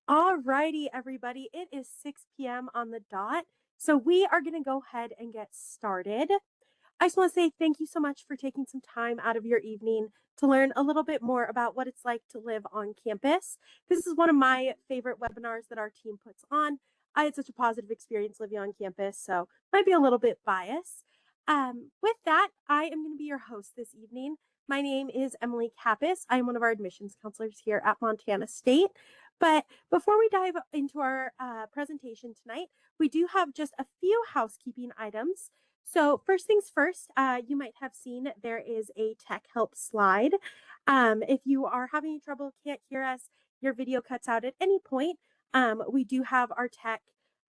Alrighty, everybody. It is 6 p.m. on the dot. So we are going to go ahead and get started. I just want to say thank you so much for taking some time out of your evening to learn a little bit more about what it's like to live on campus. This is one of my favorite webinars that our team puts on. I had such a positive experience living on campus, so might be a little bit biased. With that, I am going to be your host this evening. My name is Emily Kappas. I'm one of our admissions counselors here at Montana State. But before we dive into our presentation tonight, we do have just a few housekeeping items. So first things first, you might have seen there is a tech help slide. If you are having trouble, can't hear us, your video cuts out at any point, we do have our tech.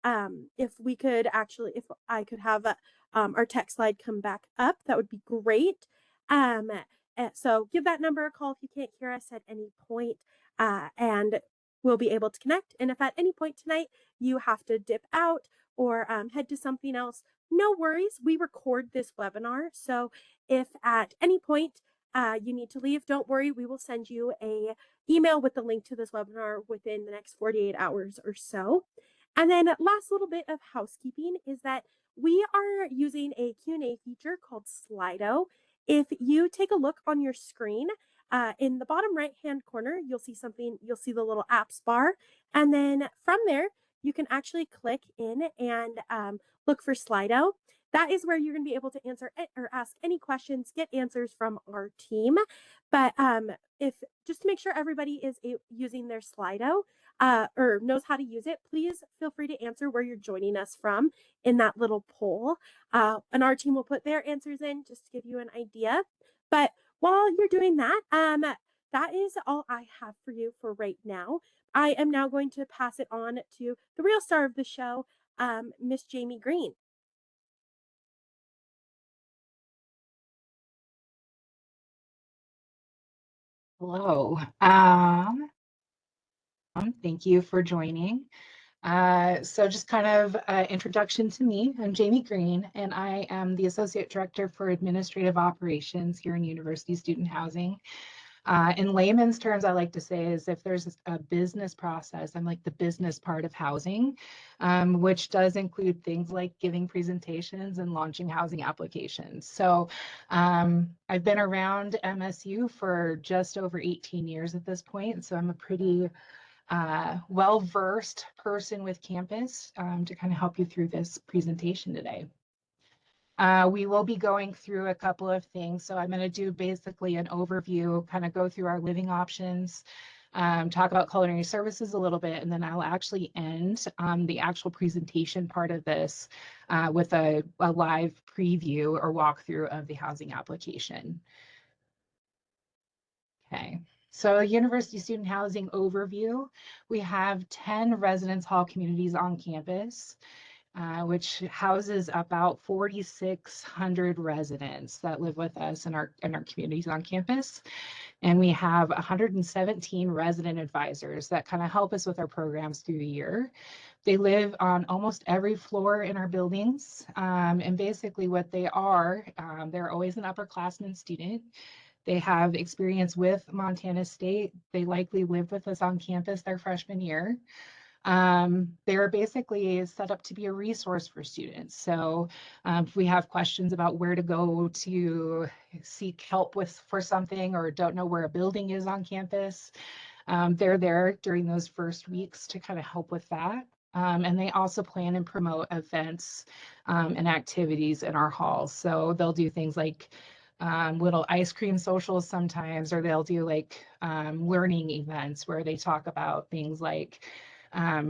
If I could have our tech slide come back up, that would be great. So give that number a call if you can't hear us at any point, and we'll be able to connect. And if at any point tonight you have to dip out or head to something else, no worries. We record this webinar. So if at any point you need to leave, don't worry. We will send you a email with the link to this webinar within the next 48 hours or so. And then last little bit of housekeeping is that we are using a Q&A feature called Slido. If you take a look on your screen, in the bottom right-hand corner, you'll see the little apps bar. And then from there, you can actually click in and look for Slido. That is where you're going to be able to answer or ask any questions, get answers from our team. But if just to make sure everybody is using their Slido or knows how to use it, please feel free to answer where you're joining us from in that little poll. And our team will put their answers in just to give you an idea. But while you're doing that, that is all I have for you for right now. I am now going to pass it on to the real star of the show, Miss Jamie Green. Hello. Thank you for joining. So just kind of introduction to me. I'm Jamie Green, and I am the Associate Director for Administrative Operations here in University Student Housing. In layman's terms, I like to say is if there's a business process, I'm like the business part of housing, which does include things like giving presentations and launching housing applications. So I've been around MSU for just over 18 years at this point. So I'm a pretty well-versed person with campus to kind of help you through this presentation today. We will be going through a couple of things. So I'm going to do basically an overview, kind of go through our living options, talk about culinary services a little bit, and then I'll actually end the actual presentation part of this with a live preview or walkthrough of the housing application. Okay. So University Student Housing overview, we have 10 residence hall communities on campus, which houses about 4,600 residents that live with us in our communities on campus. And we have 117 resident advisors that kind of help us with our programs through the year. They live on almost every floor in our buildings. And basically what they are, they're always an upperclassman student. They have experience with Montana State. They likely lived with us on campus their freshman year. They're basically set up to be a resource for students. So if we have questions about where to go to seek help for something or don't know where a building is on campus, they're there during those first weeks to kind of help with that. And they also plan and promote events and activities in our halls. So they'll do things like little ice cream socials sometimes, or they'll do like learning events where they talk about things like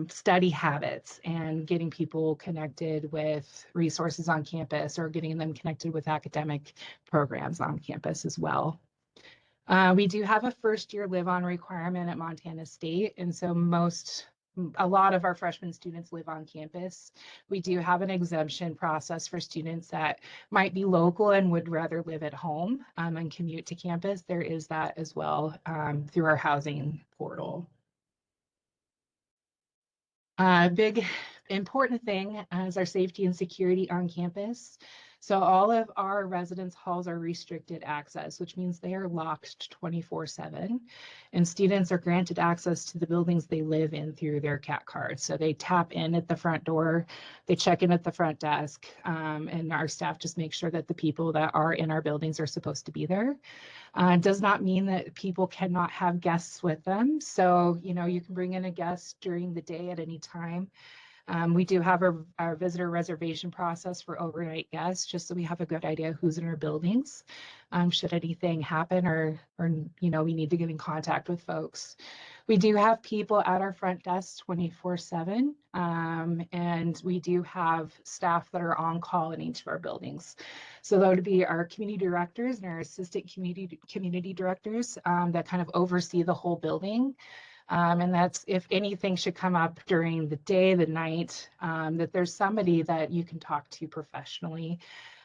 study habits and getting people connected with resources on campus or getting them connected with academic programs on campus as well. We do have a first year live-on requirement at Montana State, and so a lot of our freshman students live on campus. We do have an exemption process for students that might be local and would rather live at home and commute to campus. There is that as well through our housing portal. Big important thing is our safety and security on campus. So all of our residence halls are restricted access, which means they are locked 24/7. And students are granted access to the buildings they live in through their CAT card. So they tap in at the front door, they check in at the front desk, and our staff just make sure that the people that are in our buildings are supposed to be there. Does not mean that people cannot have guests with them. So, you can bring in a guest during the day at any time. We do have our visitor reservation process for overnight guests, just so we have a good idea who's in our buildings. Should anything happen or we need to get in contact with folks. We do have people at our front desk 24/7, and we do have staff that are on call in each of our buildings. So that would be our community directors and our assistant community directors that kind of oversee the whole building. And that's if anything should come up during the day, the night, that there's somebody that you can talk to professionally.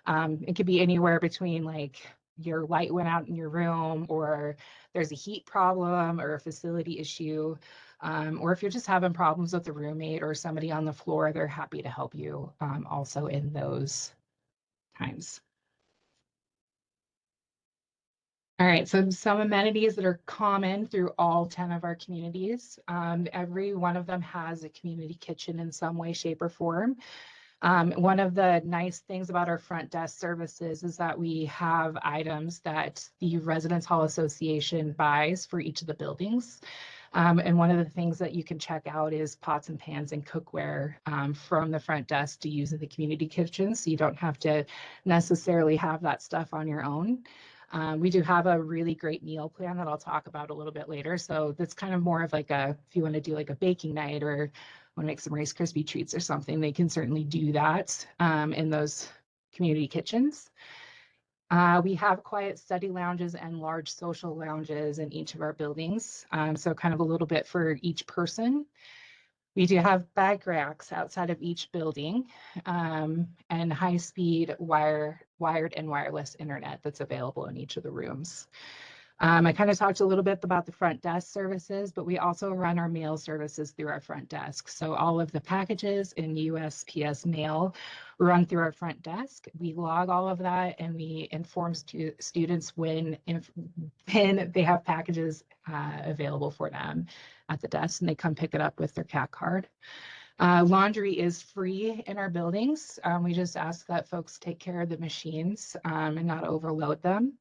It could be anywhere between like your light went out in your room, or there's a heat problem or a facility issue, or if you're just having problems with a roommate or somebody on the floor, they're happy to help you also in those times. All right, so some amenities that are common through all 10 of our communities. Every one of them has a community kitchen in some way, shape, or form. One of the nice things about our front desk services is that we have items that the Residence Hall Association buys for each of the buildings. And one of the things that you can check out is pots and pans and cookware from the front desk to use in the community kitchen, so you don't have to necessarily have that stuff on your own. We do have a really great meal plan that I'll talk about a little bit later. So that's kind of more of like if you want to do like a baking night or want to make some Rice Krispie treats or something, they can certainly do that in those community kitchens. We have quiet study lounges and large social lounges in each of our buildings. So kind of a little bit for each person. We do have bag racks outside of each building, and high-speed wired and wireless internet that's available in each of the rooms. I kind of talked a little bit about the front desk services, but we also run our mail services through our front desk. So all of the packages in USPS mail run through our front desk. We log all of that and we inform students when they have packages available for them at the desk, and they come pick it up with their CAT card. Laundry is free in our buildings. We just ask that folks take care of the machines and not overload them.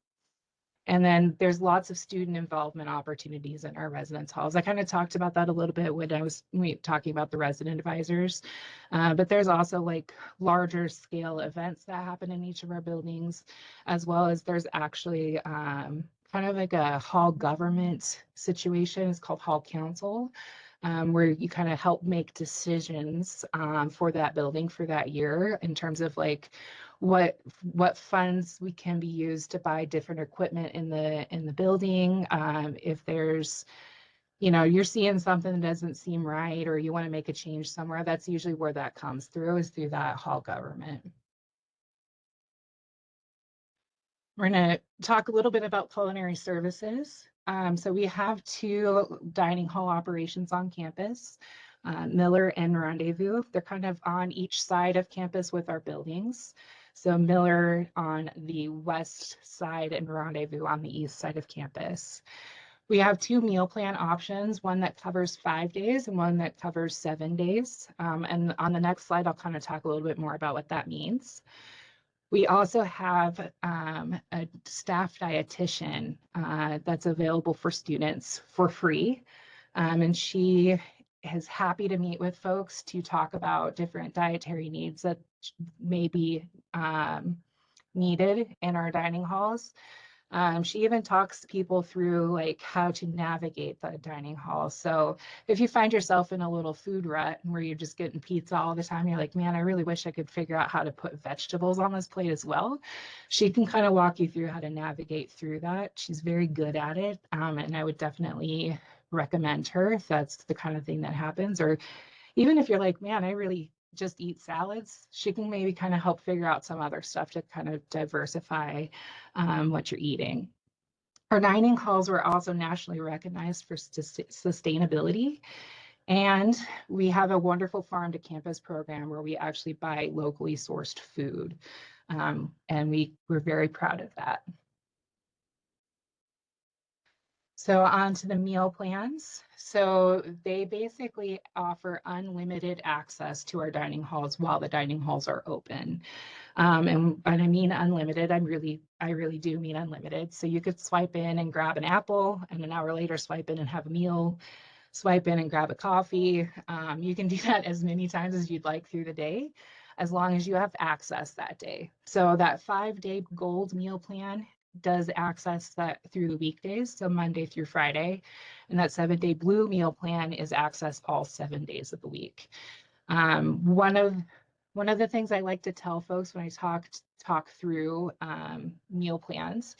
And then there's lots of student involvement opportunities in our residence halls. I kind of talked about that a little bit when I was talking about the resident advisors, but there's also like larger scale events that happen in each of our buildings, as well as there's actually kind of like a hall government situation. It's called hall council. Where you kind of help make decisions for that building for that year in terms of like what funds we can be used to buy different equipment in the building. If there's, you're seeing something that doesn't seem right, or you want to make a change somewhere, that's usually where that comes through, is through that hall government. We're going to talk a little bit about culinary services. So we have 2 dining hall operations on campus, Miller and Rendezvous. They're kind of on each side of campus with our buildings. So Miller on the west side and Rendezvous on the east side of campus. We have 2 meal plan options, one that covers 5 days and one that covers 7 days. And on the next slide, I'll kind of talk a little bit more about what that means. We also have a staff dietitian that's available for students for free. And she is happy to meet with folks to talk about different dietary needs that may be needed in our dining halls. She even talks people through like how to navigate the dining hall. So if you find yourself in a little food rut where you're just getting pizza all the time, you're like, man, I really wish I could figure out how to put vegetables on this plate as well. She can kind of walk you through how to navigate through that. She's very good at it. And I would definitely recommend her if that's the kind of thing that happens. Or even if you're like, man, I really just eat salads, she can maybe kind of help figure out some other stuff to kind of diversify what you're eating. Our dining halls were also nationally recognized for sustainability. And we have a wonderful farm to campus program where we actually buy locally sourced food. And we're very proud of that. So on to the meal plans. So they basically offer unlimited access to our dining halls while the dining halls are open. And I mean unlimited, I really do mean unlimited. So you could swipe in and grab an apple, and an hour later swipe in and have a meal, swipe in and grab a coffee. You can do that as many times as you'd like through the day, as long as you have access that day. So that 5-day gold meal plan does access that through the weekdays, so Monday through Friday. And that 7-day blue meal plan is access all 7 days of the week. One of the things I like to tell folks when I talk through meal plans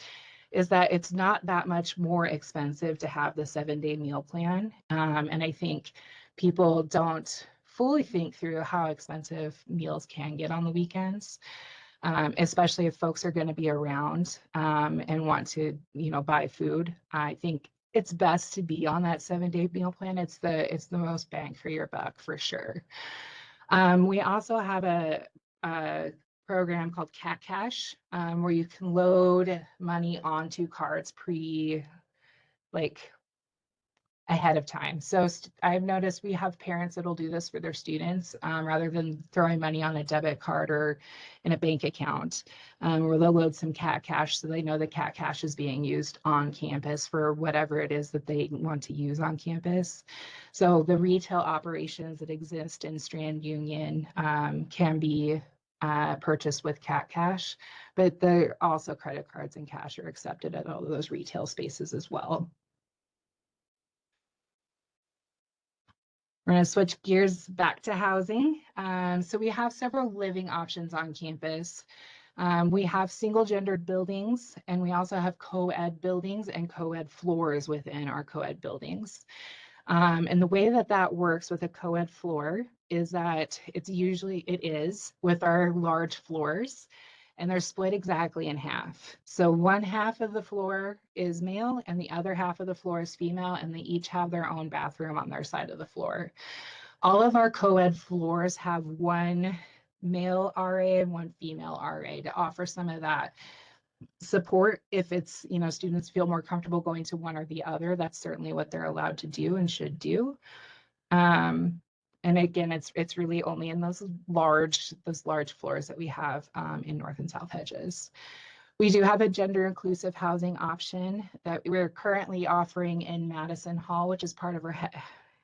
is that it's not that much more expensive to have the 7-day meal plan. And I think people don't fully think through how expensive meals can get on the weekends, especially if folks are going to be around and want to, buy food. I think it's best to be on that 7-day meal plan. It's the most bang for your buck for sure. We also have a program called Cat Cash, where you can load money onto cards ahead of time. So I've noticed we have parents that'll do this for their students rather than throwing money on a debit card or in a bank account, where they'll load some Cat Cash so they know the Cat Cash is being used on campus for whatever it is that they want to use on campus. So the retail operations that exist in Strand Union can be purchased with Cat Cash, but there also credit cards and cash are accepted at all of those retail spaces as well. We're going to switch gears back to housing. So we have several living options on campus. We have single gendered buildings, and we also have co-ed buildings and co-ed floors within our co-ed buildings. And the way that works with a co-ed floor is that it is with our large floors, and they're split exactly in half. So one half of the floor is male and the other half of the floor is female, and they each have their own bathroom on their side of the floor. All of our co-ed floors have one male RA and one female RA to offer some of that support. If it's, students feel more comfortable going to one or the other, that's certainly what they're allowed to do and should do. And again, it's really only in those large floors that we have in North and South Hedges. We do have a gender inclusive housing option that we're currently offering in Madison Hall, which is part of our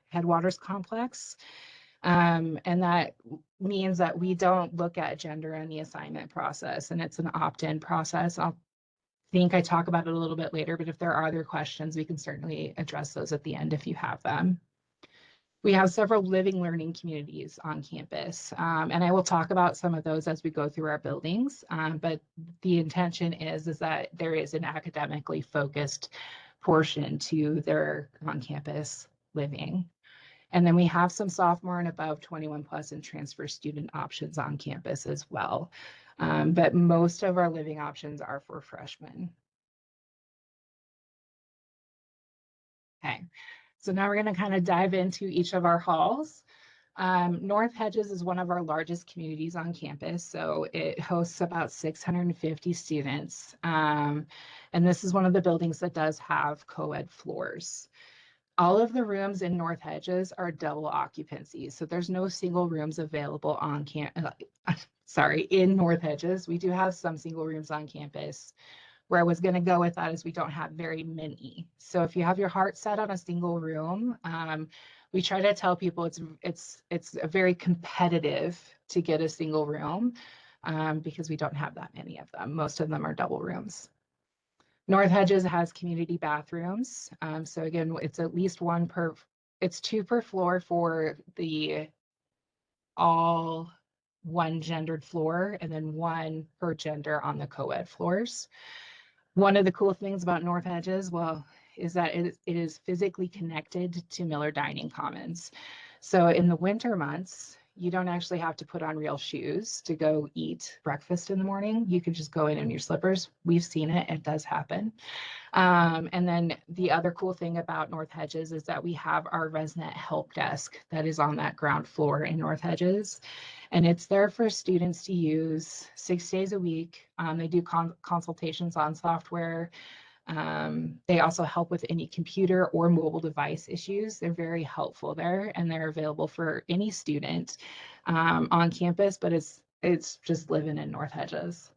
Headwaters complex. And that means that we don't look at gender in the assignment process, and it's an opt-in process. I talk about it a little bit later, but if there are other questions, we can certainly address those at the end if you have them. We have several living learning communities on campus, and I will talk about some of those as we go through our buildings, but the intention is that there is an academically focused portion to their on-campus living. And then we have some sophomore and above 21 plus and transfer student options on campus as well. But most of our living options are for freshmen. Okay. So now we're going to kind of dive into each of our halls. North Hedges is one of our largest communities on campus, so it hosts about 650 students. And this is one of the buildings that does have co-ed floors. All of the rooms in North Hedges are double occupancy, so there's no single rooms available on in North Hedges. We do have some single rooms on campus. Where I was going to go with that is we don't have very many. So if you have your heart set on a single room, we try to tell people it's very competitive to get a single room because we don't have that many of them. Most of them are double rooms. North Hedges has community bathrooms. So again, it's at least it's 2 per floor for the all one gendered floor, and then 1 per gender on the co-ed floors. One of the cool things about North Hedges, is that it is physically connected to Miller Dining Commons. So in the winter months, you don't actually have to put on real shoes to go eat breakfast in the morning. You can just go in your slippers. We've seen it. It does happen. And then the other cool thing about North Hedges is that we have our resident help desk that is on that ground floor in North Hedges. And it's there for students to use 6 days a week. They do consultations on software. They also help with any computer or mobile device issues. They're very helpful there, and they're available for any student on campus, but it's just living in North Hedges.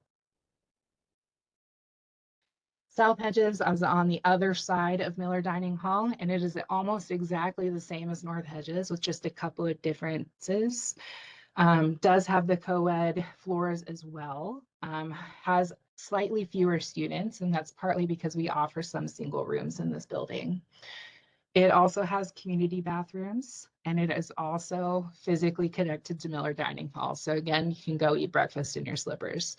South Hedges is on the other side of Miller Dining Hall, and it is almost exactly the same as North Hedges with just a couple of differences. Does have the co-ed floors as well, has slightly fewer students, and that's partly because we offer some single rooms in this building. It also has community bathrooms, and it is also physically connected to Miller Dining Hall. So again, you can go eat breakfast in your slippers.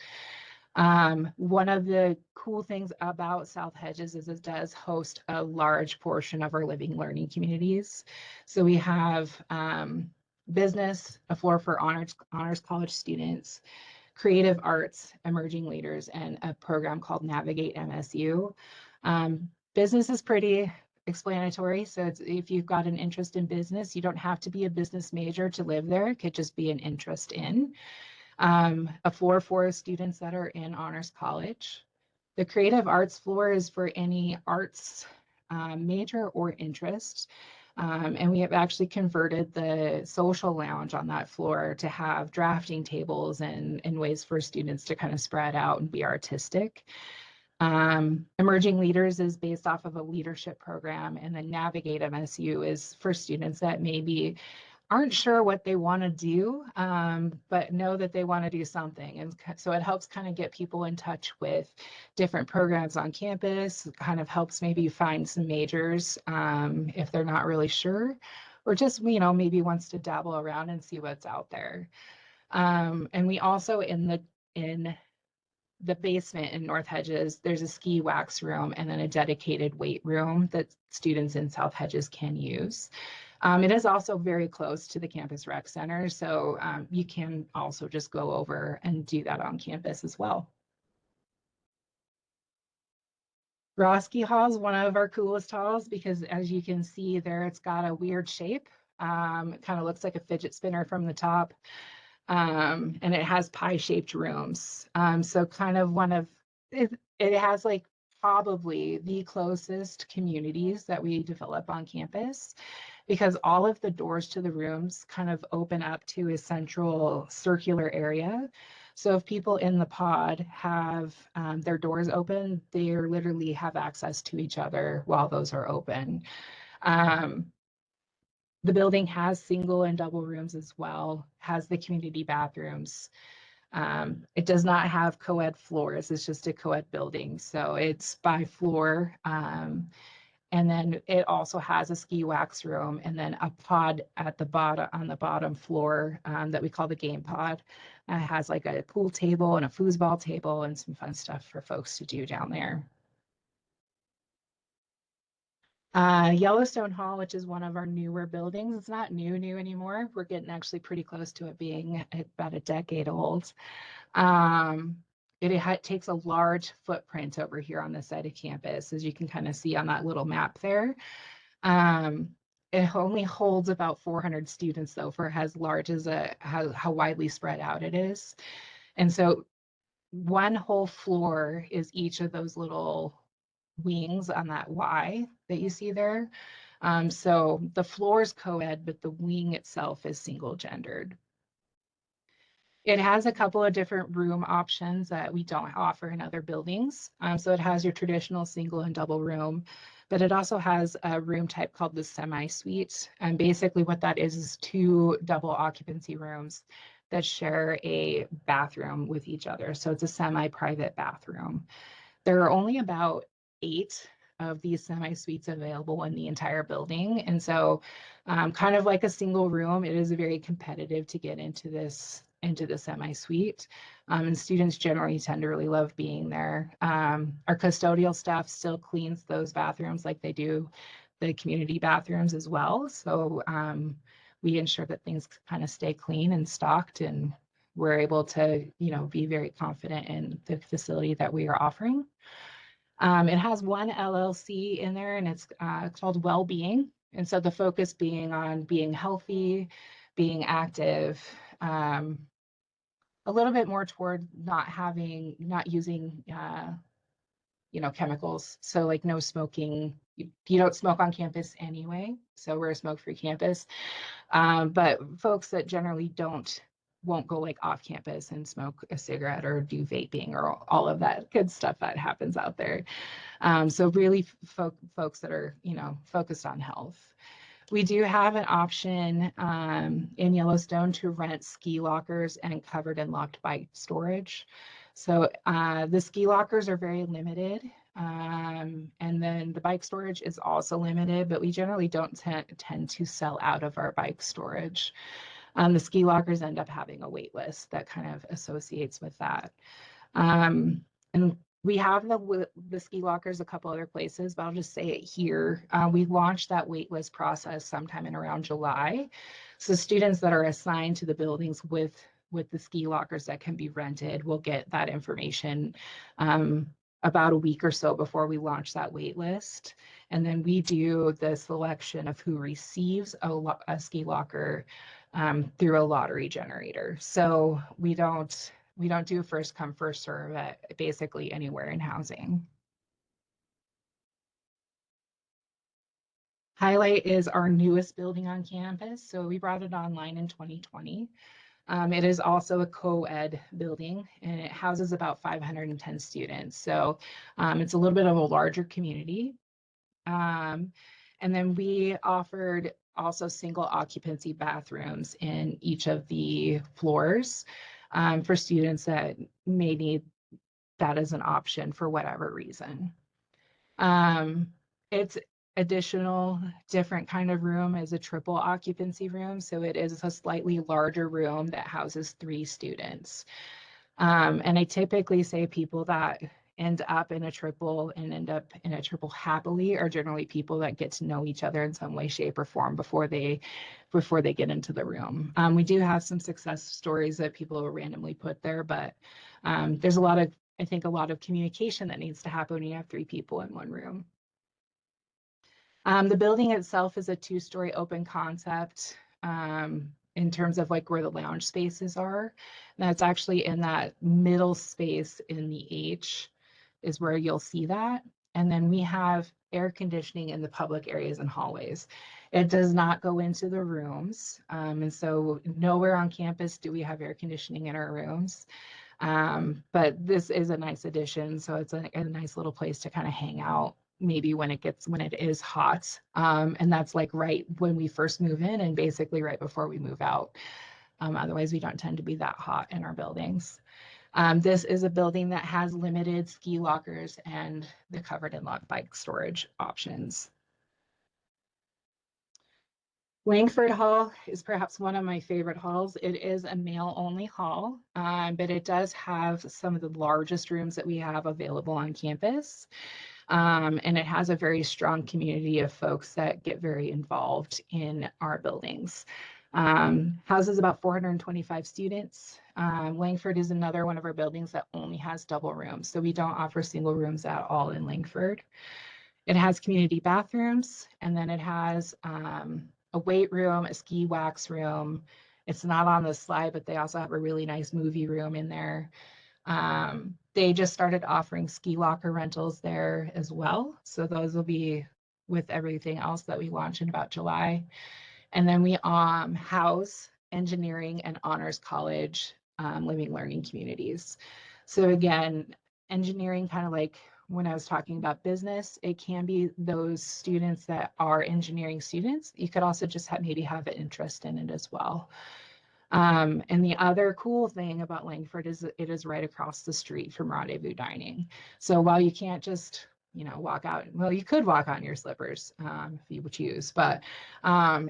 One of the cool things about South Hedges is it does host a large portion of our living learning communities. So we have business, a floor for honors college students, creative arts, emerging leaders, and a program called Navigate MSU. Business is pretty explanatory. So if you've got an interest in business, you don't have to be a business major to live there. It could just be an interest in. A floor for students that are in honors college. The creative arts floor is for any arts major or interest. And we have actually converted the social lounge on that floor to have drafting tables and ways for students to kind of spread out and be artistic. Emerging Leaders is based off of a leadership program, and then Navigate MSU is for students that maybe aren't sure what they want to do, but know that they want to do something. And so it helps kind of get people in touch with different programs on campus, kind of helps maybe find some majors if they're not really sure, or just, maybe wants to dabble around and see what's out there. And we also, in the basement in North Hedges, there's a ski wax room and then a dedicated weight room that students in South Hedges can use. It is also very close to the campus rec center, so you can also just go over and do that on campus as well. Roski Hall is one of our coolest halls because, as you can see there, it's got a weird shape. It kind of looks like a fidget spinner from the top. And it has pie-shaped rooms. So kind of it has like probably the closest communities that we develop on campus, because all of the doors to the rooms kind of open up to a central circular area. So if people in the pod have their doors open, they literally have access to each other while those are open. The building has single and double rooms as well, has the community bathrooms. It does not have co-ed floors, it's just a co-ed building. So it's by floor. And then it also has a ski wax room and then a pod at the bottom, on the bottom floor that we call the game pod. It has like a pool table and a foosball table and some fun stuff for folks to do down there. Yellowstone Hall, which is one of our newer buildings. It's not new anymore. We're getting actually pretty close to it being about a decade old. It takes a large footprint over here on this side of campus, as you can kind of see on that little map there. It only holds about 400 students though, for as large as how widely spread out it is. And so one whole floor is each of those little wings on that Y that you see there. So the floor is co-ed, but the wing itself is single gendered. It has a couple of different room options that we don't offer in other buildings. So it has your traditional single and double room, but it also has a room type called the semi-suite. And basically what that is two double occupancy rooms that share a bathroom with each other. So it's a semi-private bathroom. There are only about 8 of these semi-suites available in the entire building. And so kind of like a single room, it is very competitive to get into the semi-suite. And students generally tend to really love being there. Our custodial staff still cleans those bathrooms like they do the community bathrooms as well. So we ensure that things kind of stay clean and stocked, and we're able to, be very confident in the facility that we are offering. It has one LLC in there, and it's called Well-Being. And so the focus being on being healthy, being active, a little bit more toward not using, chemicals. So like no smoking. You don't smoke on campus anyway. So we're a smoke-free campus. But folks that generally won't go like off campus and smoke a cigarette or do vaping or all of that good stuff that happens out there. So really folks that are, focused on health. We do have an option in Yellowstone to rent ski lockers and covered and locked bike storage. So the ski lockers are very limited. And then the bike storage is also limited, but we generally don't tend to sell out of our bike storage. The ski lockers end up having a wait list that kind of associates with that. And we have the ski lockers a couple other places, but I'll just say it here. We launched that waitlist process sometime in around July. So students that are assigned to the buildings with the ski lockers that can be rented will get that information about a week or so before we launch that wait list. And then we do the selection of who receives a ski locker through a lottery generator. So we don't do first come, first serve at basically anywhere in housing. Highlight is our newest building on campus. So we brought it online in 2020. It is also a co-ed building, and it houses about 510 students. So it's a little bit of a larger community. And then we offered also single occupancy bathrooms in each of the floors for students that may need that as an option for whatever reason. It's additional different kind of room as a triple occupancy room. So it is a slightly larger room that houses 3 students. And I typically say people that end up in a triple and end up in a triple happily are generally people that get to know each other in some way, shape, or form before they get into the room. We do have some success stories that people will randomly put there, but there's I think a lot of communication that needs to happen when you have 3 people in one room. The building itself is a 2-story open concept. In terms of like where the lounge spaces are. That's actually in that middle space in the H is where you'll see that. And then we have air conditioning in the public areas and hallways. It does not go into the rooms. And so nowhere on campus do we have air conditioning in our rooms. But this is a nice addition. So it's a nice little place to kind of hang out maybe when it is hot. And that's like right when we first move in and basically right before we move out. Otherwise, we don't tend to be that hot in our buildings. This is a building that has limited ski lockers and the covered and locked bike storage options. Langford Hall is perhaps one of my favorite halls. It is a male-only hall, but it does have some of the largest rooms that we have available on campus. And it has a very strong community of folks that get very involved in our buildings. Houses about 425 students. Langford is another one of our buildings that only has double rooms. So we don't offer single rooms at all in Langford. It has community bathrooms, and then it has a weight room, a ski wax room. It's not on the slide, but they also have a really nice movie room in there. They just started offering ski locker rentals there as well. So those will be with everything else that we launch in about July. And then we house engineering and honors college living learning communities. So again, engineering, kind of like when I was talking about business, it can be those students that are engineering students. You could also just maybe have an interest in it as well. And the other cool thing about Langford is it is right across the street from Rendezvous Dining. So while you can't just, walk out, well, you could walk out in your slippers if you would choose, but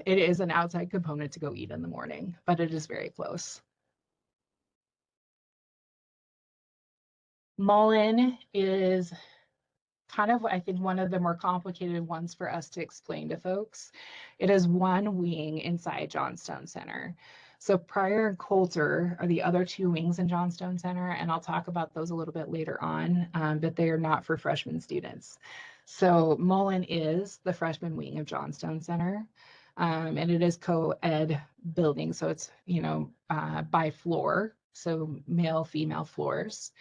it is an outside component to go eat in the morning, but it is very close. Mullen is kind of, I think, one of the more complicated ones for us to explain to folks. It is one wing inside Johnstone Center. So Pryor and Coulter are the other two wings in Johnstone Center, and I'll talk about those a little bit later on, but they are not for freshman students. So Mullen is the freshman wing of Johnstone Center, and it is co-ed building, so it's, by floor, so male, female floors.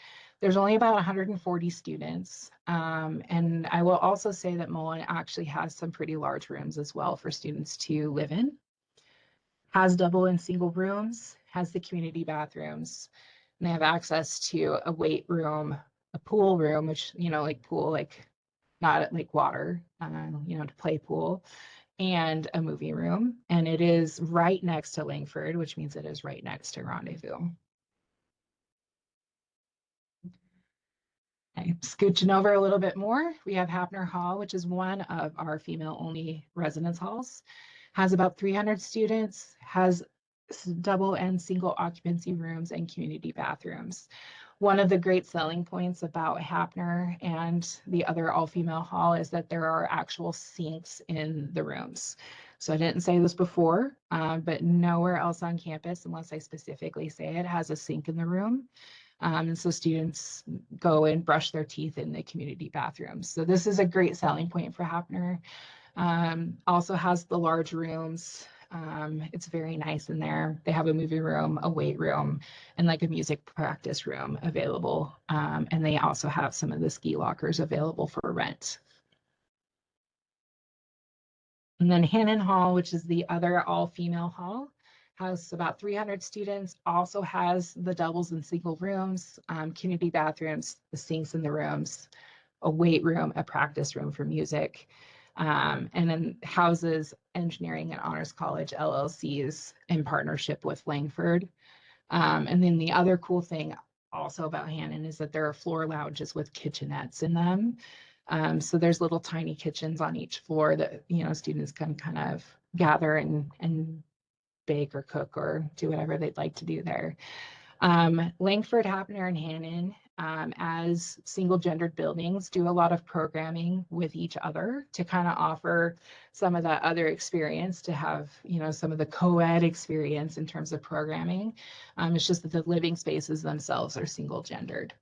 There's only about 140 students. And I will also say that Mullen actually has some pretty large rooms as well for students to live in. Has double and single rooms, has the community bathrooms, and they have access to a weight room, a pool room, which, like pool, like not like water, to play pool, and a movie room. And it is right next to Langford, which means it is right next to Rendezvous. Okay, scooching over a little bit more, we have Hapner Hall, which is one of our female-only residence halls. Has about 300 students, has double and single occupancy rooms and community bathrooms. One of the great selling points about Hapner and the other all-female hall is that there are actual sinks in the rooms. So I didn't say this before, but nowhere else on campus, unless I specifically say it, has a sink in the room. And so students go and brush their teeth in the community bathrooms. So this is a great selling point for Hapner. Also has the large rooms. It's very nice in there. They have a movie room, a weight room, and like a music practice room available. And they also have some of the ski lockers available for rent. And then Hannon Hall, which is the other all-female hall, has about 300 students, also has the doubles and single rooms, community bathrooms, the sinks in the rooms, a weight room, a practice room for music, and then houses Engineering and Honors College LLCs in partnership with Langford. And then the other cool thing also about Hannon is that there are floor lounges with kitchenettes in them. So there's little tiny kitchens on each floor that, students can kind of gather and bake or cook or do whatever they'd like to do there. Langford, Hapner, and Hannon, as single gendered buildings, do a lot of programming with each other to kind of offer some of that other experience, to have, some of the co-ed experience in terms of programming. It's just that the living spaces themselves are single gendered.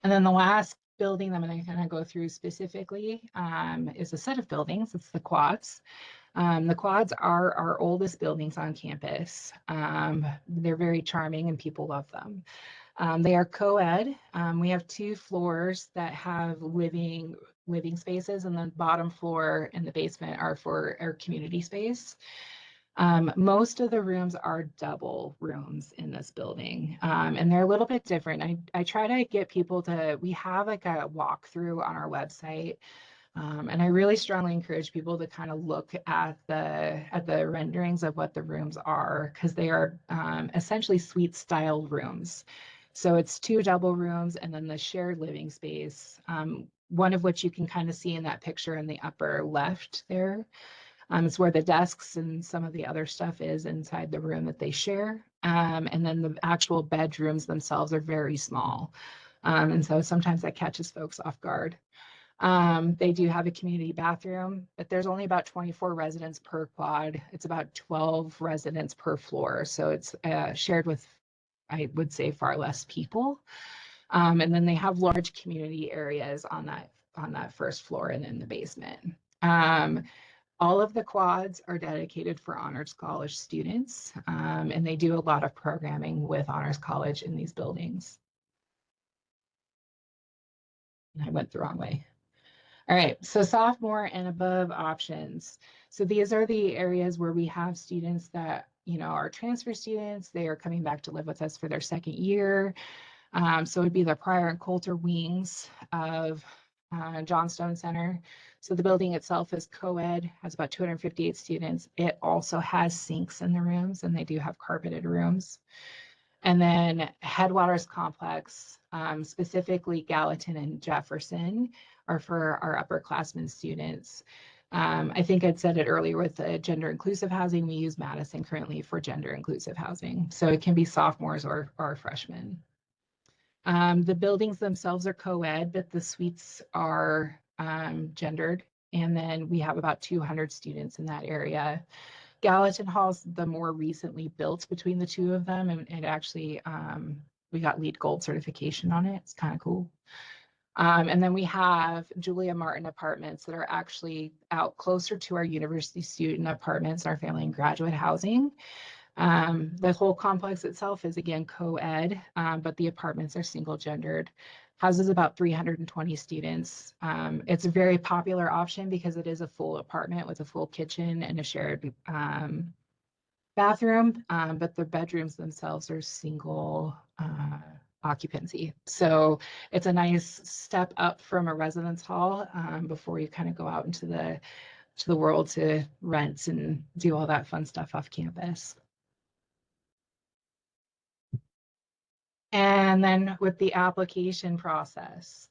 And then the last building I'm going to kind of go through specifically is a set of buildings. It's the quads. The quads are our oldest buildings on campus. They're very charming and people love them. They are co-ed. We have 2 floors that have living spaces, and the bottom floor and the basement are for our community space. Most of the rooms are double rooms in this building, and they're a little bit different. I try to get people to, we have like a walkthrough on our website. And I really strongly encourage people to kind of look at the renderings of what the rooms are, because they are essentially suite style rooms. So it's 2 double rooms and then the shared living space, one of which you can kind of see in that picture in the upper left there. It's where the desks and some of the other stuff is inside the room that they share. And then the actual bedrooms themselves are very small. And so sometimes that catches folks off guard. They do have a community bathroom, but there's only about 24 residents per quad. It's about 12 residents per floor. So it's shared with, I would say, far less people. And then they have large community areas on that first floor and in the basement. All of the quads are dedicated for Honors College students, and they do a lot of programming with Honors College in these buildings. I went the wrong way. All right, so sophomore and above options. So these are the areas where we have students that, are transfer students. They are coming back to live with us for their second year. So it would be the Pryor and Coulter wings of Johnstone Center. So the building itself is co-ed, has about 258 students. It also has sinks in the rooms, and they do have carpeted rooms. And then Headwaters Complex, specifically Gallatin and Jefferson, are for our upperclassmen students. I think I'd said it earlier with the gender inclusive housing, we use Madison currently for gender inclusive housing. So it can be sophomores or freshmen. The buildings themselves are co-ed, but the suites are gendered. And then we have about 200 students in that area. Gallatin Hall's the more recently built between the two of them, and it actually we got LEED Gold certification on it. It's kind of cool. And then we have Julia Martin apartments that are actually out closer to our university student apartments, our family and graduate housing. The whole complex itself is again co-ed, but the apartments are single gendered. Houses about 320 students. It's a very popular option because it is a full apartment with a full kitchen and a shared bathroom, but the bedrooms themselves are single occupancy. So it's a nice step up from a residence hall before you kind of go out into the world to rent and do all that fun stuff off campus. And then with the application process.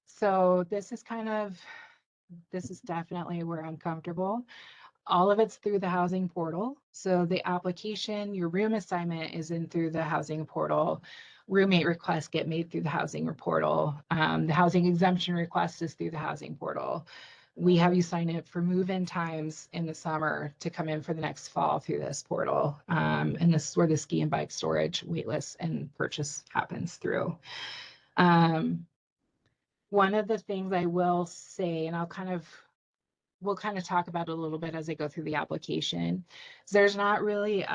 So this is definitely where I'm comfortable. All of it's through the housing portal. So the application, your room assignment is in through the housing portal. Roommate requests get made through the housing portal. The housing exemption request is through the housing portal. We have you sign up for move-in times in the summer to come in for the next fall through this portal. And this is where the ski and bike storage waitlist and purchase happens through. One of the things I will say, and we'll kind of talk about it a little bit as I go through the application. There's not really,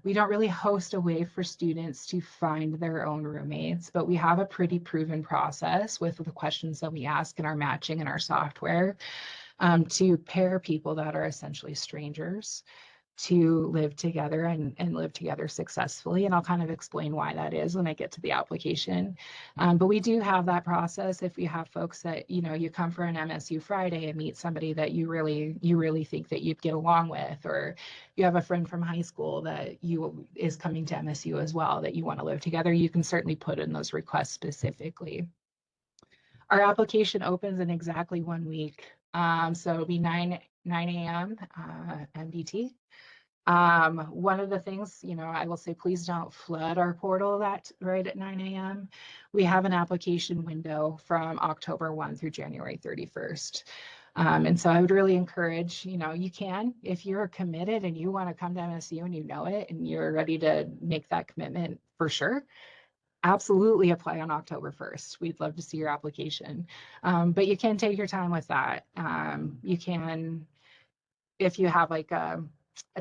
we don't really host a way for students to find their own roommates, but we have a pretty proven process with the questions that we ask in our matching and our software to pair people that are essentially strangers to live together and live together successfully. And I'll kind of explain why that is when I get to the application. But we do have that process if we have folks that, you come for an MSU Friday and meet somebody that you really think that you'd get along with, or you have a friend from high school that is coming to MSU as well that you want to live together, you can certainly put in those requests specifically. Our application opens in exactly 1 week. So it'll be 9 a.m. MDT. One of the things, I will say, please don't flood our portal that right at 9 a.m. We have an application window from October 1 through January 31st. And so I would really encourage, you can, if you're committed and you want to come to MSU and you know it and you're ready to make that commitment for sure, absolutely apply on October 1st. We'd love to see your application. But you can take your time with that. You can, if you have like a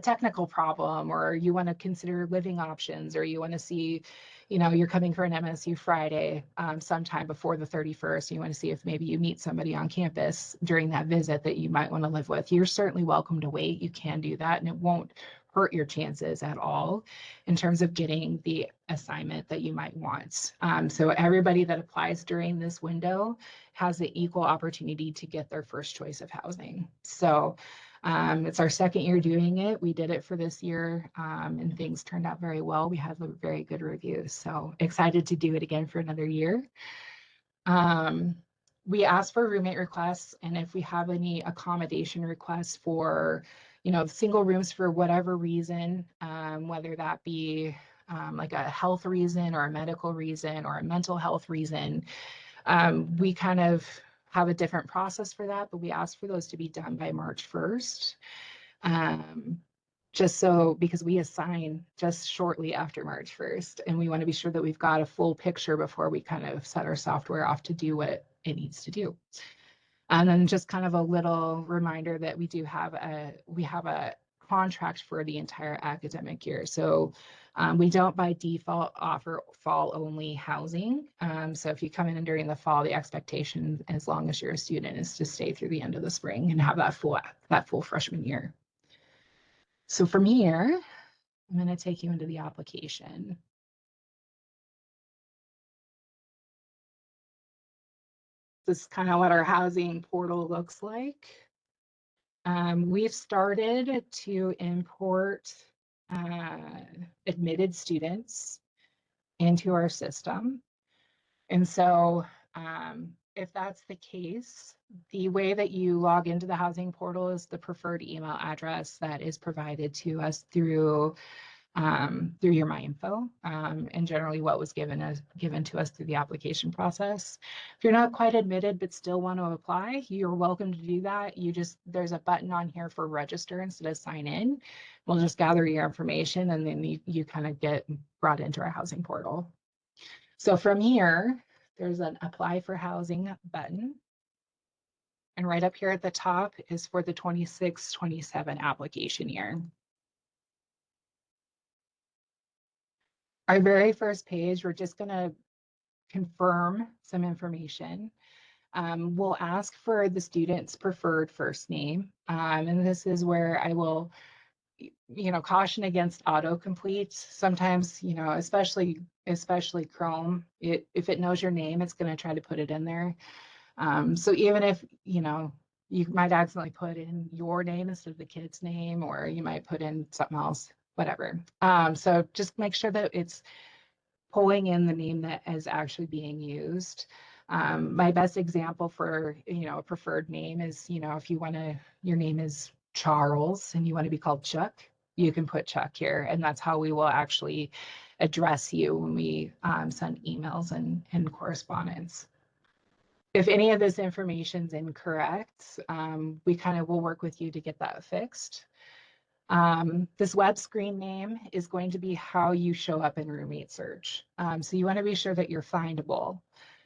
technical problem, or you want to consider living options, or you want to see, you're coming for an MSU Friday sometime before the 31st, you want to see if maybe you meet somebody on campus during that visit that you might want to live with, you're certainly welcome to wait. You can do that, and it won't hurt your chances at all in terms of getting the assignment that you might want. So everybody that applies during this window has the equal opportunity to get their first choice of housing. So it's our second year doing it. We did it for this year, and things turned out very well. We had very good reviews. So excited to do it again for another year. We ask for roommate requests, and if we have any accommodation requests for, single rooms for whatever reason, whether that be like a health reason or a medical reason or a mental health reason, we kind of have a different process for that, but we ask for those to be done by March 1st. Just so, because we assign just shortly after March 1st, and we want to be sure that we've got a full picture before we kind of set our software off to do what it needs to do. And then just kind of a little reminder that we have a contract for the entire academic year. So we don't by default offer fall only housing. So if you come in during the fall, the expectation, as long as you're a student, is to stay through the end of the spring and have that full freshman year. So from here, I'm going to take you into the application. This is kind of what our housing portal looks like. We've started to import admitted students into our system. And so if that's the case, the way that you log into the housing portal is the preferred email address that is provided to us through through your My Info, and generally what was given to us through the application process. If you're not quite admitted but still want to apply, you're welcome to do that. There's a button on here for register instead of sign in. We'll just gather your information and then you kind of get brought into our housing portal. So from here, there's an apply for housing button. And right up here at the top is for the 26-27 application year. Our very first page, we're just going to confirm some information. We'll ask for the student's preferred first name. And this is where I will, caution against autocomplete. Sometimes, especially Chrome, if it knows your name, it's going to try to put it in there. So even if, you might accidentally put in your name instead of the kid's name, or you might put in something else, whatever. So just make sure that it's pulling in the name that is actually being used. My best example for, a preferred name is, if your name is Charles and you want to be called Chuck, you can put Chuck here. And that's how we will actually address you when we send emails and correspondence. If any of this information is incorrect, we kind of will work with you to get that fixed. This web screen name is going to be how you show up in roommate search. So you want to be sure that you're findable.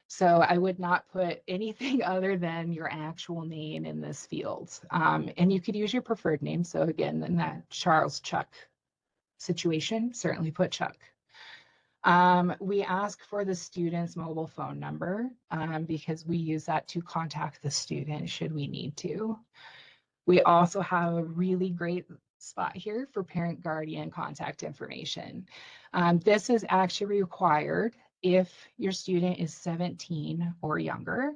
So I would not put anything other than your actual name in this field. And you could use your preferred name. So again, in that Charles Chuck situation, certainly put Chuck. We ask for the student's mobile phone number because we use that to contact the student should we need to. We also have a really great spot here for parent guardian contact information. This is actually required if your student is 17 or younger,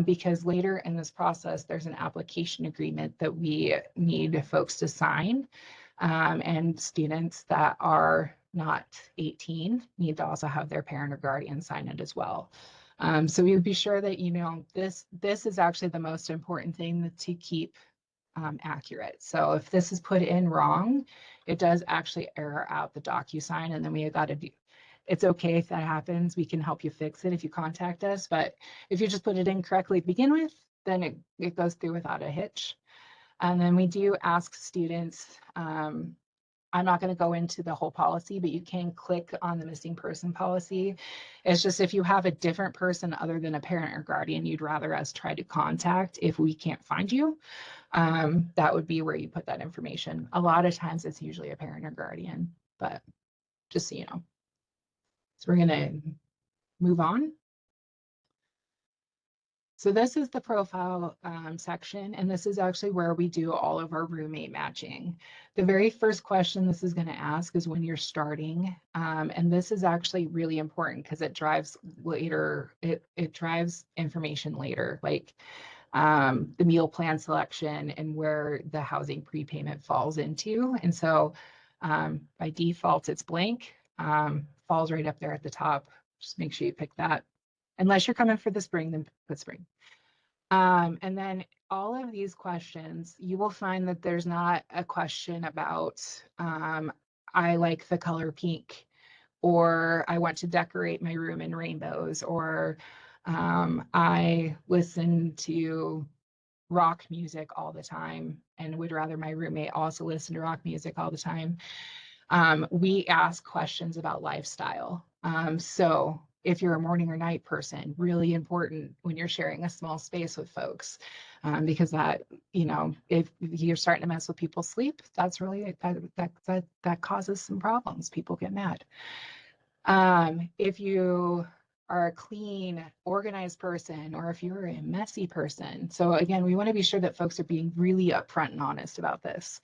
because later in this process, there's an application agreement that we need folks to sign, and students that are not 18 need to also have their parent or guardian sign it as well. So we would be sure that, this is actually the most important thing to keep accurate. So if this is put in wrong, it does actually error out the DocuSign, and then we have got to do, it's okay if that happens. We can help you fix it if you contact us. But if you just put it in correctly to begin with, then it goes through without a hitch. And then we do ask students, I'm not going to go into the whole policy, but you can click on the missing person policy. It's just if you have a different person other than a parent or guardian you'd rather us try to contact if we can't find you, that would be where you put that information. A lot of times it's usually a parent or guardian, but just so you know. So we're going to move on. So this is the profile section, and this is actually where we do all of our roommate matching. The very first question this is going to ask is when you're starting, and this is actually really important because it drives later, it drives information later, like the meal plan selection and where the housing prepayment falls into. And so by default, it's blank, falls right up there at the top. Just make sure you pick that. Unless you're coming for the spring, then put spring. And then all of these questions, you will find that there's not a question about, I like the color pink, or I want to decorate my room in rainbows, or I listen to rock music all the time and would rather my roommate also listen to rock music all the time. We ask questions about lifestyle. So if you're a morning or night person, really important when you're sharing a small space with folks, because that, if you're starting to mess with people's sleep, that's really, that causes some problems. People get mad. If you are a clean, organized person, or if you're a messy person. So again, we want to be sure that folks are being really upfront and honest about this.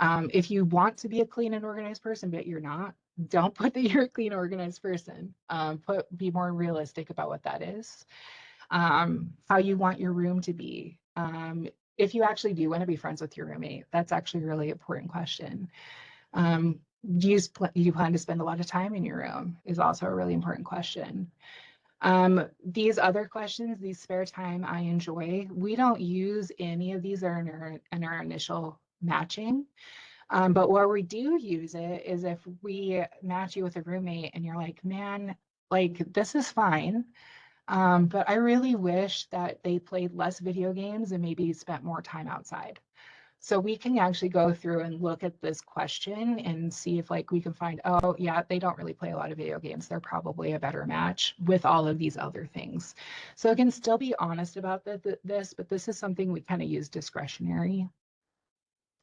If you want to be a clean and organized person, but you're not, don't put that you're a clean, organized person. Be more realistic about what that is. How you want your room to be. If you actually do want to be friends with your roommate, that's actually a really important question. Do you plan to spend a lot of time in your room is also a really important question. These other questions, these spare time I enjoy, we don't use any of these in our initial matching. But where we do use it is if we match you with a roommate and you're like, man, like this is fine. But I really wish that they played less video games and maybe spent more time outside. So we can actually go through and look at this question and see if like we can find, oh yeah, they don't really play a lot of video games. They're probably a better match with all of these other things. So it can still be honest about this, but this is something we kind of use discretionary.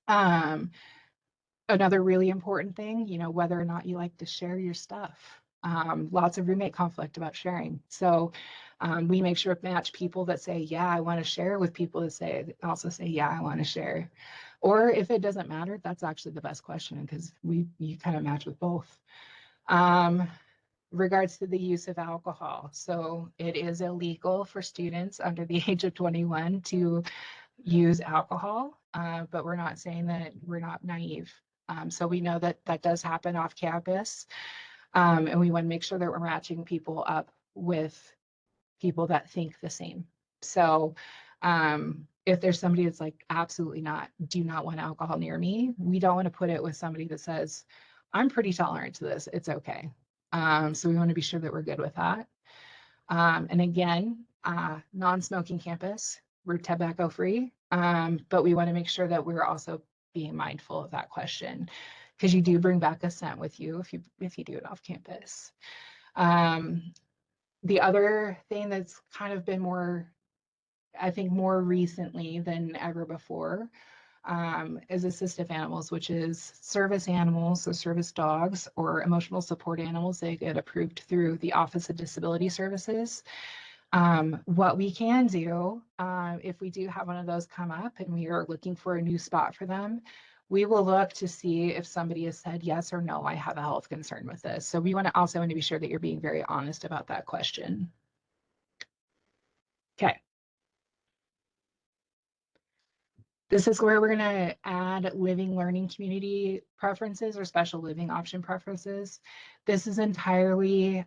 Um, Another really important thing, whether or not you like to share your stuff. Lots of roommate conflict about sharing. So we make sure to match people that say, yeah, I want to share with people that also say, yeah, I want to share. Or if it doesn't matter, that's actually the best question because you kind of match with both. Um, Regards to the use of alcohol. So it is illegal for students under the age of 21 to use alcohol, but we're not saying that we're not naive. So we know that that does happen off campus, and we want to make sure that we're matching people up with people that think the same. So if there's somebody that's like, absolutely not, do not want alcohol near me, we don't want to put it with somebody that says, I'm pretty tolerant to this, it's okay. So we want to be sure that we're good with that. And again, non-smoking campus, we're tobacco free, but we want to make sure that we're also being mindful of that question because you do bring back a scent with you if you do it off campus. Um, the other thing that's kind of been more, I think, more recently than ever before is assistive animals, which is service animals, so service dogs or emotional support animals. They get approved through the Office of Disability Services. What we can do, if we do have one of those come up and we are looking for a new spot for them, we will look to see if somebody has said yes or no, I have a health concern with this. So we want to be sure that you're being very honest about that question. Okay. This is where we're going to add living learning community preferences or special living option preferences. This is entirely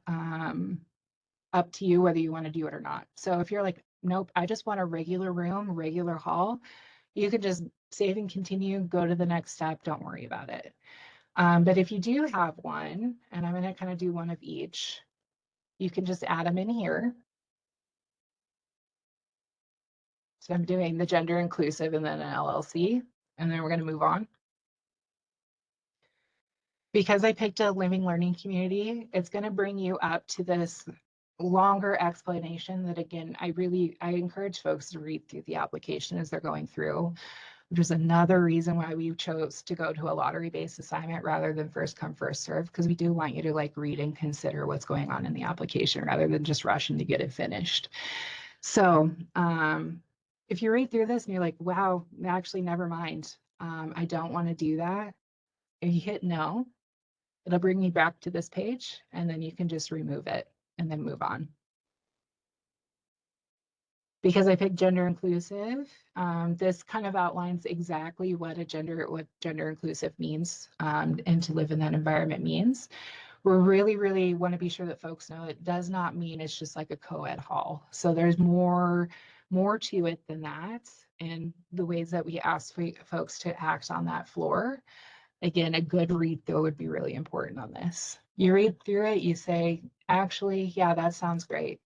up to you whether you want to do it or not. So if you're like, nope, I just want a regular room, regular hall, you can just save and continue, go to the next step, don't worry about it. But if you do have one, and I'm going to kind of do one of each, you can just add them in here. So I'm doing the gender inclusive and then an LLC, and then we're going to move on. Because I picked a living learning community, it's going to bring you up to this longer explanation that, again, I encourage folks to read through the application as they're going through, which is another reason why we chose to go to a lottery-based assignment rather than first come, first serve, because we do want you to like read and consider what's going on in the application rather than just rushing to get it finished. So if you read through this and you're like, wow, actually, never mind, I don't want to do that, if you hit no, it'll bring me back to this page, and then you can just remove it and then move on. Because I picked gender inclusive, this kind of outlines exactly what gender inclusive means, and to live in that environment means. We really want to be sure that folks know it does not mean it's just like a co-ed hall. So there's more to it than that, and the ways that we ask folks to act on that floor. Again, a good read through would be really important on this. You read through it, you say, actually, yeah, that sounds great.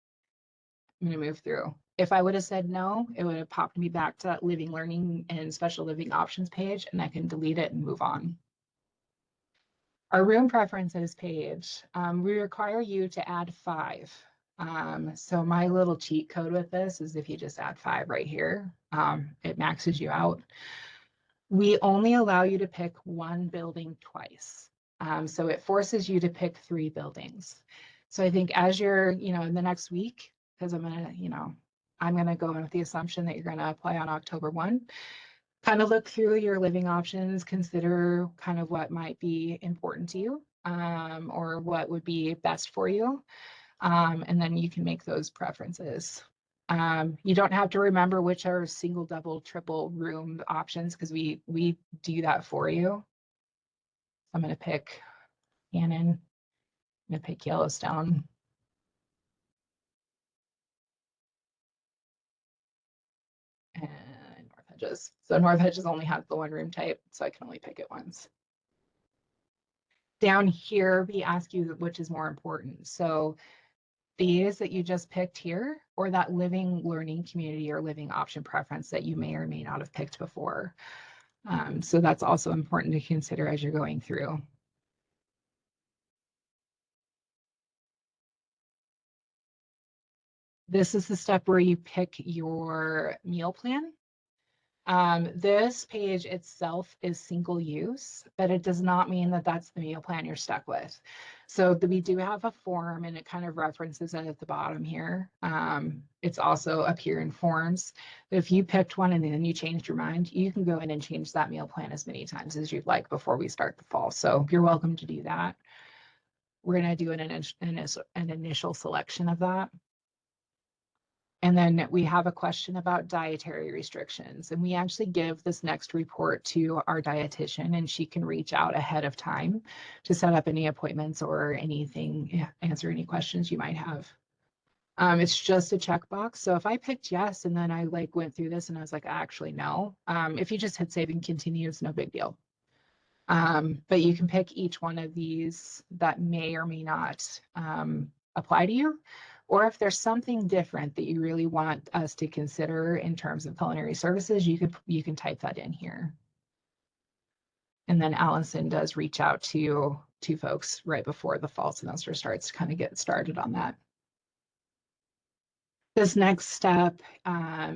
I'm going to move through. If I would have said no, it would have popped me back to that living learning and special living options page, and I can delete it and move on. Our room preferences page, we require you to add 5. So my little cheat code with this is if you just add 5 right here, it maxes you out. We only allow you to pick one building twice. So it forces you to pick 3 buildings. So I think as you're, in the next week, because I'm gonna go in with the assumption that you're gonna apply on October 1, kind of look through your living options, consider kind of what might be important to you, or what would be best for you. And then you can make those preferences. You don't have to remember which are single, double, triple room options because we do that for you. I'm going to pick Cannon. I'm going to pick Yellowstone. And North Hedges. So North Hedges only has the 1 room type, so I can only pick it once. Down here, we ask you which is more important. So these that you just picked here, or that living learning community or living option preference that you may or may not have picked before. So that's also important to consider as you're going through. This is the step where you pick your meal plan. This page itself is single use, but it does not mean that that's the meal plan you're stuck with. So we do have a form and it kind of references it at the bottom here. It's also up here in forms. But if you picked one and then you changed your mind, you can go in and change that meal plan as many times as you'd like before we start the fall. So you're welcome to do that. We're going to do an initial selection of that. And then we have a question about dietary restrictions. And we actually give this next report to our dietitian, and she can reach out ahead of time to set up any appointments or anything, answer any questions you might have. It's just a checkbox. So if I picked yes, and then I went through this and I was like, actually, no. If you just hit save and continue, it's no big deal. But you can pick each one of these that may or may not apply to you. Or if there's something different that you really want us to consider in terms of culinary services, you can type that in here. And then Allison does reach out to folks right before the fall semester starts to kind of get started on that. This next step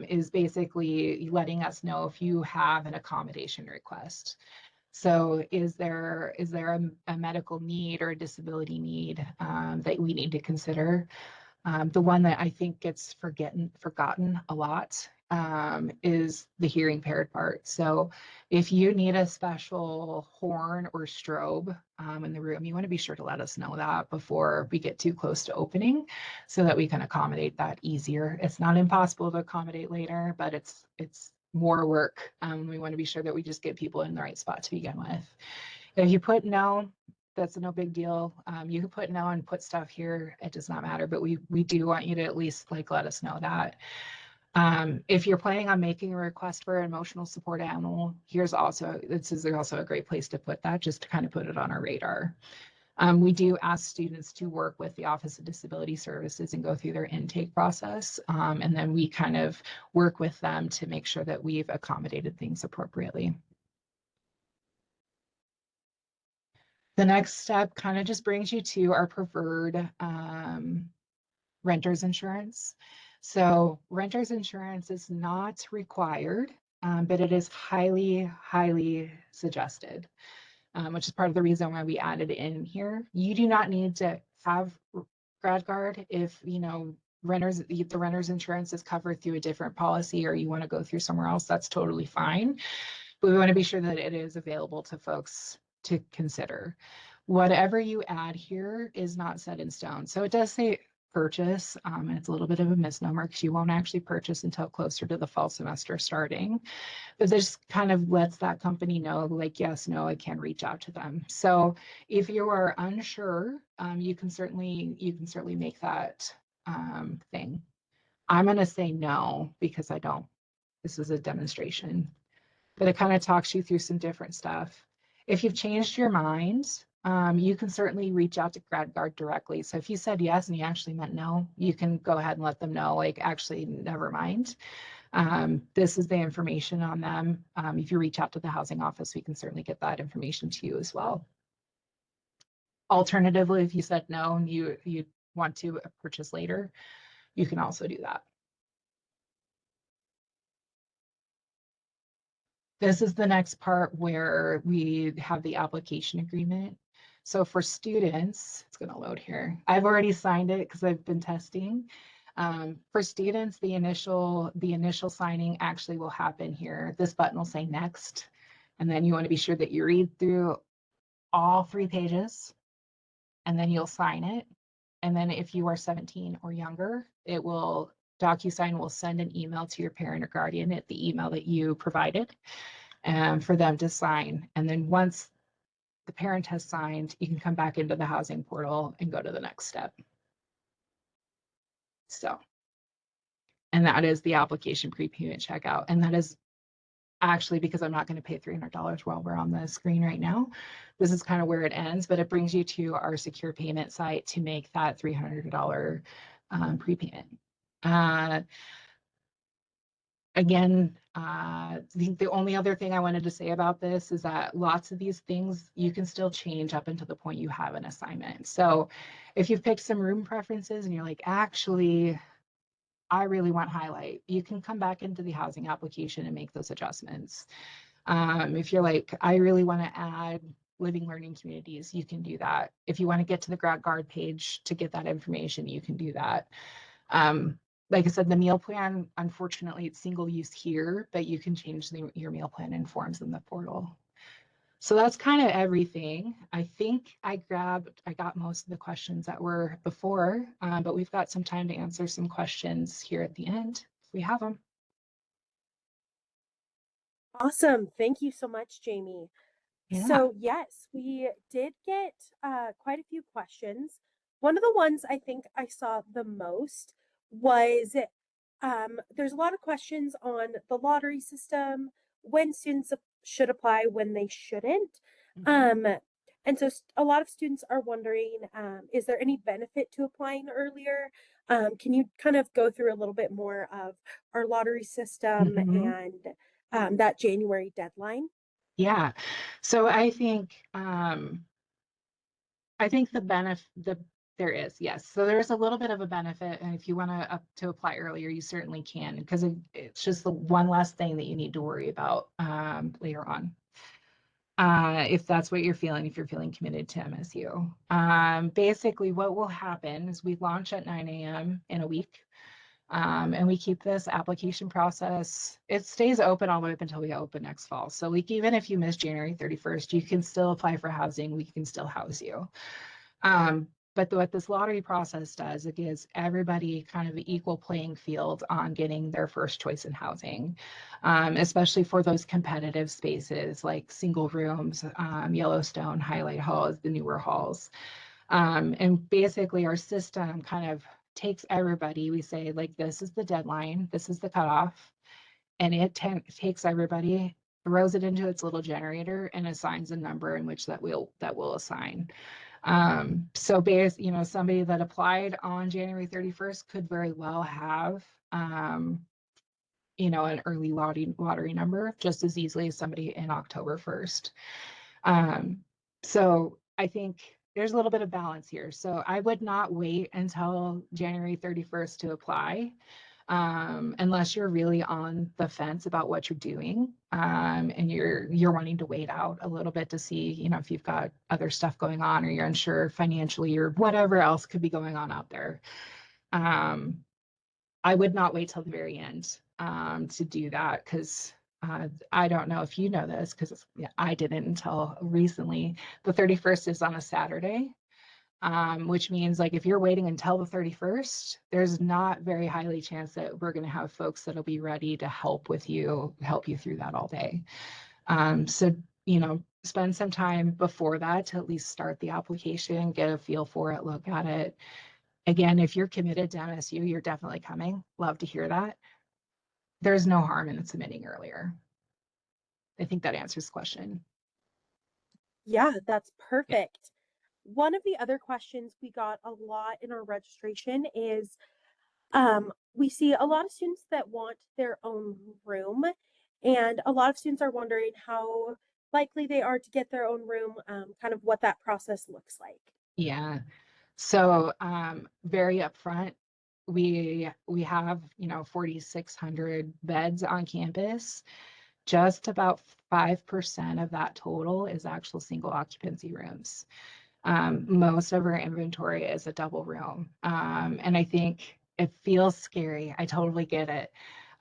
is basically letting us know if you have an accommodation request. So is there a medical need or a disability need that we need to consider? The one that I think gets forgotten a lot is the hearing impaired part. So if you need a special horn or strobe in the room, you want to be sure to let us know that before we get too close to opening so that we can accommodate that easier. It's not impossible to accommodate later, but it's more work. We want to be sure that we just get people in the right spot to begin with. If you put no, that's no big deal. You can put no and put stuff here. It does not matter, but we do want you to at least let us know that. If you're planning on making a request for an emotional support animal, this is also a great place to put that, just to kind of put it on our radar. We do ask students to work with the Office of Disability Services and go through their intake process. And then we kind of work with them to make sure that we've accommodated things appropriately. The next step kind of just brings you to our preferred renter's insurance. So renter's insurance is not required, but it is highly, highly suggested, which is part of the reason why we added it in here. You do not need to have grad guard if the renter's insurance is covered through a different policy or you want to go through somewhere else. That's totally fine. But we want to be sure that it is available to folks to consider. Whatever you add here is not set in stone. So it does say purchase, and it's a little bit of a misnomer because you won't actually purchase until closer to the fall semester starting. But this kind of lets that company know, yes, no, I can reach out to them. So if you are unsure, you can certainly make that thing. I'm going to say no because I don't. This is a demonstration, but it kind of talks you through some different stuff. If you've changed your mind, you can certainly reach out to GradGuard directly. So if you said yes and you actually meant no, you can go ahead and let them know, actually, never mind. This is the information on them. If you reach out to the housing office, we can certainly get that information to you as well. Alternatively, if you said no and you want to purchase later, you can also do that. This is the next part where we have the application agreement. So for students, it's going to load here. I've already signed it because I've been testing. For students, the initial signing actually will happen here. This button will say next, and then you want to be sure that you read through all 3 pages, and then you'll sign it. And then if you are 17 or younger, DocuSign will send an email to your parent or guardian at the email that you provided for them to sign. And then once the parent has signed, you can come back into the housing portal and go to the next step. So, and that is the application prepayment checkout. And that is actually, because I'm not going to pay $300 while we're on the screen right now, this is kind of where it ends, but it brings you to our secure payment site to make that $300 prepayment. Again, the only other thing I wanted to say about this is that lots of these things you can still change up until the point you have an assignment. So if you've picked some room preferences and you're like, actually, I really want highlight, you can come back into the housing application and make those adjustments. If you're like, I really want to add living learning communities, you can do that. If you want to get to the grad guard page to get that information, you can do that. Like I said, the meal plan, unfortunately, it's single use here, but you can change your meal plan in forms in the portal. So that's kind of everything. I think I got most of the questions that were before, but we've got some time to answer some questions here at the end if we have them. Awesome. Thank you so much, Jamie. Yeah. So, yes, we did get quite a few questions. One of the ones I think I saw the most was there's a lot of questions on the lottery system, when students should apply, when they shouldn't. Mhm. Um, and so a lot of students are wondering, is there any benefit to applying earlier? Can you kind of go through a little bit more of our lottery system Mhm. and that January deadline? Yeah. So I think there is, yes. So there's a little bit of a benefit, and if you want to apply earlier, you certainly can, because it's just the one less thing that you need to worry about later on. If that's what you're feeling, if you're feeling committed to MSU. Basically, what will happen is we launch at 9 a.m. in a week. And we keep this application process, it stays open all the way up until we open next fall. So like even if you miss January 31st, you can still apply for housing. We can still house you. But what this lottery process does, it gives everybody kind of an equal playing field on getting their first choice in housing, especially for those competitive spaces like single rooms, Yellowstone, Highlight Halls, the newer halls. And basically, our system kind of takes everybody, we say, like, this is the deadline, this is the cutoff, and it takes everybody, throws it into its little generator, and assigns a number in which that will assign. So somebody that applied on January 31st could very well have an early lottery number just as easily as somebody in October 1st. So I think there's a little bit of balance here. So I would not wait until January 31st to apply, unless you're really on the fence about what you're doing, and you're wanting to wait out a little bit to see, if you've got other stuff going on or you're unsure financially or whatever else could be going on out there. I would not wait till the very end to do that, because I don't know if you know this, because I didn't until recently. The 31st is on a Saturday, which means like if you're waiting until the 31st, there's not very highly chance that we're going to have folks that'll be ready to help you through that all day. So, spend some time before that to at least start the application, get a feel for it, look at it. Again, if you're committed to MSU, you're definitely coming. Love to hear that. There's no harm in submitting earlier. I think that answers the question. Yeah, that's Yeah. perfect. One of the other questions we got a lot in our registration is we see a lot of students that want their own room, and a lot of students are wondering how likely they are to get their own room, kind of what that process looks like. Yeah. So very upfront, we have 4,600 beds on campus. Just about 5% of that total is actual single occupancy rooms. Most of our inventory is a double room. And I think it feels scary. I totally get it,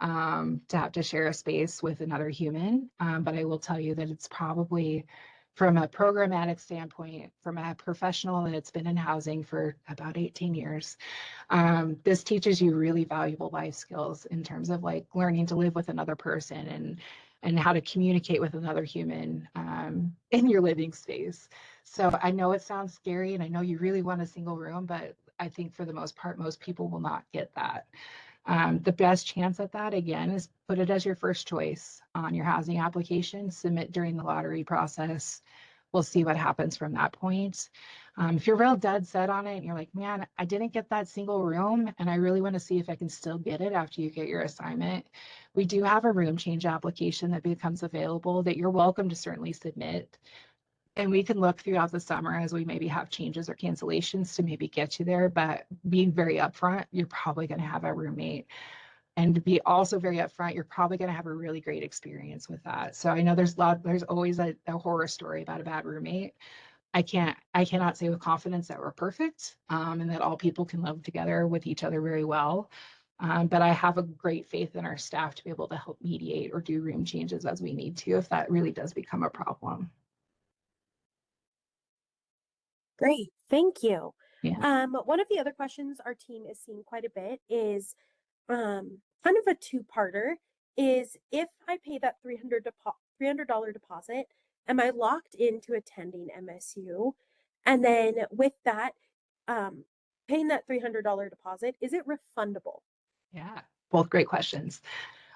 to have to share a space with another human. But I will tell you that it's probably, from a programmatic standpoint, from a professional that's been in housing for about 18 years, this teaches you really valuable life skills in terms of like learning to live with another person and how to communicate with another human, in your living space. So I know it sounds scary, and I know you really want a single room, but I think for the most part, most people will not get that. The best chance at that, again, is put it as your first choice on your housing application, submit during the lottery process. We'll see what happens from that point. If you're real dead set on it and you're like, man, I didn't get that single room and I really want to see if I can still get it after you get your assignment, we do have a room change application that becomes available that you're welcome to certainly submit. And we can look throughout the summer as we maybe have changes or cancellations to maybe get you there. But being very upfront, you're probably going to have a roommate. And to be also very upfront, you're probably going to have a really great experience with that. So I know there's always a horror story about a bad roommate. I cannot say with confidence that we're perfect, and that all people can live together with each other very well. But I have a great faith in our staff to be able to help mediate or do room changes as we need to, if that really does become a problem. Great, thank you. Yeah. One of the other questions our team is seeing quite a bit is kind of a two-parter, is if I pay that $300 deposit, am I locked into attending MSU? And then with that, um, paying that $300 deposit, is it refundable? Yeah, both great questions.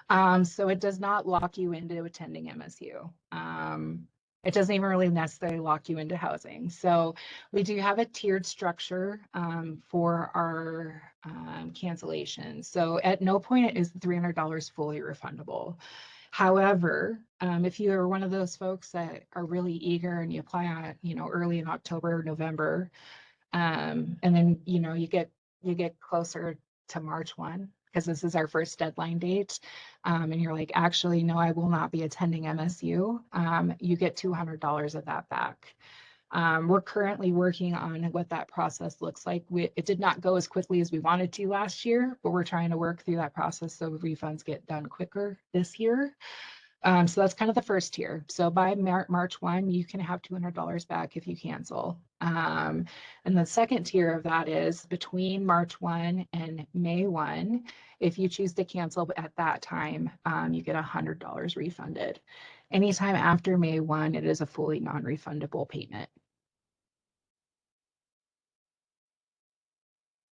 So it does not lock you into attending MSU. It doesn't even really necessarily lock you into housing. So we do have a tiered structure for our cancellation. So at no point is the $300 fully refundable. However, if you are one of those folks that are really eager and you apply on it, early in October, November, and then, you get closer to March 1, because this is our first deadline date. And you're like, actually, no, I will not be attending MSU. You get $200 of that back. We're currently working on what that process looks like. It did not go as quickly as we wanted to last year, but we're trying to work through that process so refunds get done quicker this year. So that's kind of the first tier. So by March 1, you can have $200 back if you cancel. And the second tier of that is between March 1 and May 1. If you choose to cancel at that time, you get $100 refunded. Anytime after May 1, it is a fully non-refundable payment.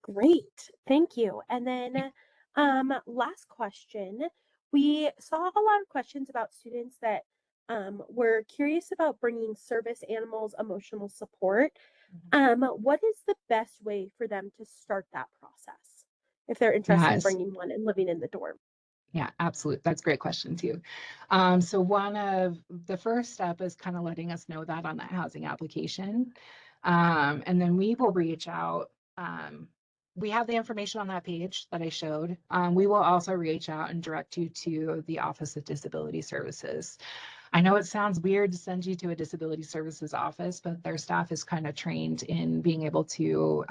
Great, thank you. And then last question. We saw a lot of questions about students that were curious about bringing service animals emotional support. What is the best way for them to start that process if they're interested in Yes. bringing one and living in the dorm? Yeah, absolutely. That's a great question too. So one of the first step is kind of letting us know that on that housing application. And then we will reach out. We have the information on that page that I showed. We will also reach out and direct you to the Office of Disability Services. I know it sounds weird to send you to a disability services office, but their staff is kind of trained in being able to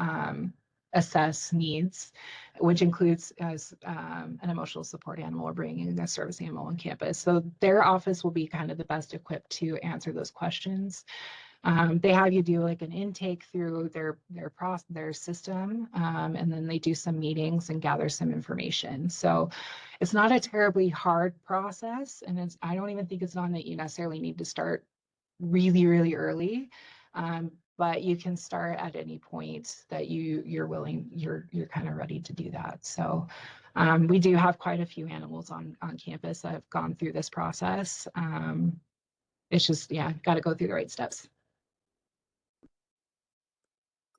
assess needs, which includes as an emotional support animal or bringing a service animal on campus. So their office will be kind of the best equipped to answer those questions. They have you do like an intake through their system, and then they do some meetings and gather some information. So it's not a terribly hard process, and I don't even think it's one that you necessarily need to start really, really early. But you can start at any point that you're willing, you're kind of ready to do that. So we do have quite a few animals on campus that have gone through this process. It's just, yeah, got to go through the right steps.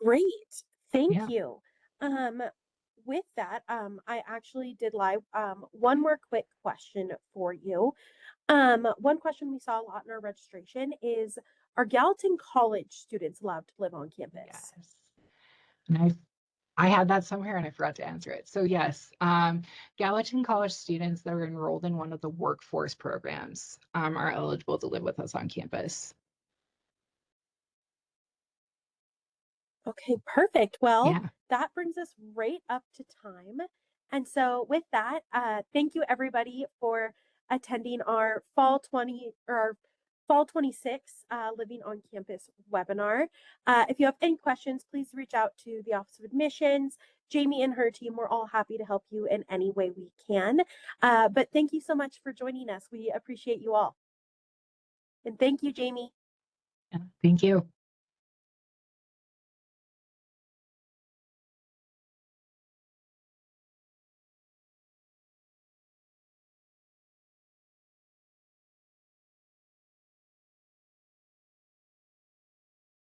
Great. Thank Yeah. you. Um, with that, I actually did live one more quick question for you. One question we saw a lot in our registration is, are Gallatin College students allowed to live on campus? Yes. And I had that somewhere and I forgot to answer it. So yes, Gallatin College students that are enrolled in one of the workforce programs are eligible to live with us on campus. Okay, perfect. Well, Yeah. that brings us right up to time. And so with that, thank you everybody for attending our fall 20 or our fall 26 living on campus webinar. If you have any questions, please reach out to the Office of Admissions. Jamie and her team, we're all happy to help you in any way we can. But thank you so much for joining us. We appreciate you all. And thank you, Jamie. Yeah. Thank you.